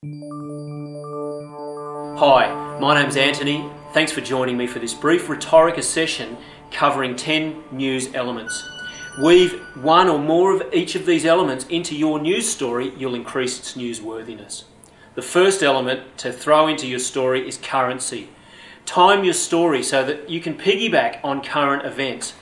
Hi, my name's Antoni. Thanks for joining me for this brief Rhetorica session covering 10 news elements. Weave one or more of each of these elements into your news story, you'll increase its newsworthiness. The first element to throw into your story is currency. Time your story so that you can piggyback on current events.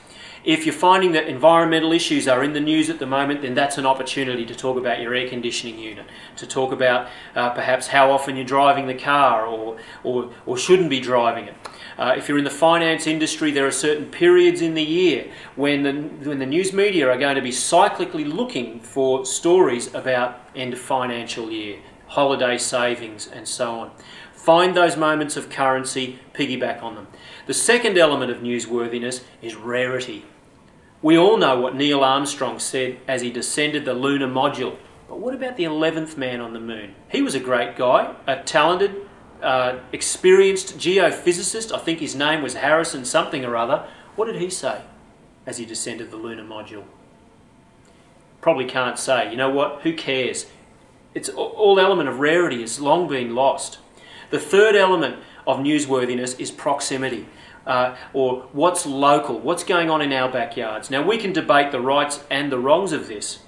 If you're finding that environmental issues are in the news at the moment, then that's an opportunity to talk about your air conditioning unit, to talk about perhaps how often you're driving the car or shouldn't be driving it. If you're in the finance industry, there are certain periods in the year when the news media are going to be cyclically looking for stories about end of financial year, holiday savings and so on. Find those moments of currency, piggyback on them. The second element of newsworthiness is rarity. We all know what Neil Armstrong said as he descended the lunar module. But what about the 11th man on the moon? He was a great guy, a talented, experienced geophysicist. I think his name was Harrison something or other. What did he say as he descended the lunar module? Probably can't say. You know what? Who cares? It's all element of rarity has long been lost. The third element of newsworthiness is proximity, or what's local, what's going on in our backyards. Now, we can debate the rights and the wrongs of this,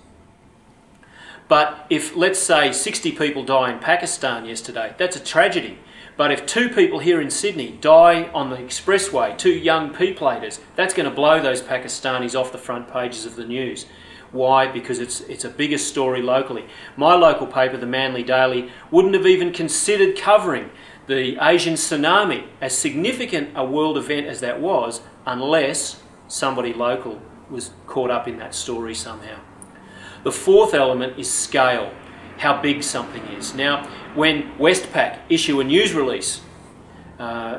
but if, let's say, 60 people die in Pakistan yesterday, that's a tragedy. But if 2 people here in Sydney die on the expressway, 2 young P-platers, that's going to blow those Pakistanis off the front pages of the news. Why? Because it's a bigger story locally. My local paper, the Manly Daily, wouldn't have even considered covering the Asian tsunami, as significant a world event as that was, unless somebody local was caught up in that story somehow. The fourth element is scale, how big something is. Now, when Westpac issue a news release,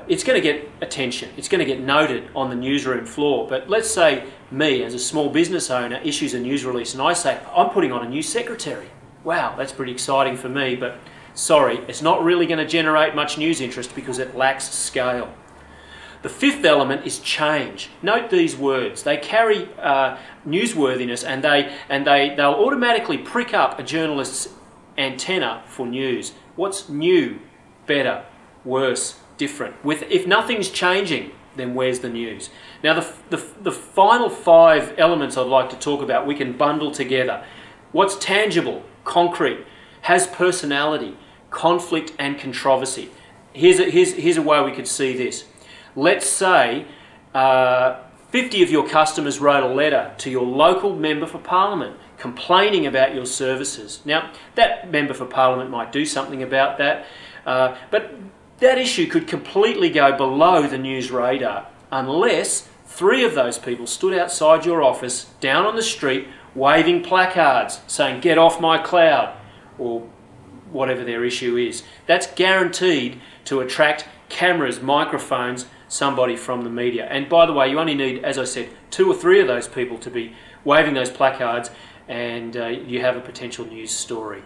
it's going to get attention, it's going to get noted on the newsroom floor. But let's say me, as a small business owner, issues a news release and I say, I'm putting on a new secretary. Wow, that's pretty exciting for me, but sorry, it's not really going to generate much news interest because it lacks scale. The fifth element is change. Note these words. They carry newsworthiness, and they'll automatically prick up a journalist's antenna for news. What's new, better, worse, different? If nothing's changing, then where's the news? Now, the final 5 elements I'd like to talk about, we can bundle together. What's tangible, concrete, has personality, conflict and controversy. Here's a way we could see this. Let's say 50 of your customers wrote a letter to your local Member for Parliament complaining about your services. Now, that Member for Parliament might do something about that, but that issue could completely go below the news radar unless 3 of those people stood outside your office, down on the street, waving placards saying, "Get off my cloud," or whatever their issue is. That's guaranteed to attract cameras, microphones, somebody from the media. And by the way, you only need, as I said, 2 or 3 of those people to be waving those placards, and you have a potential news story.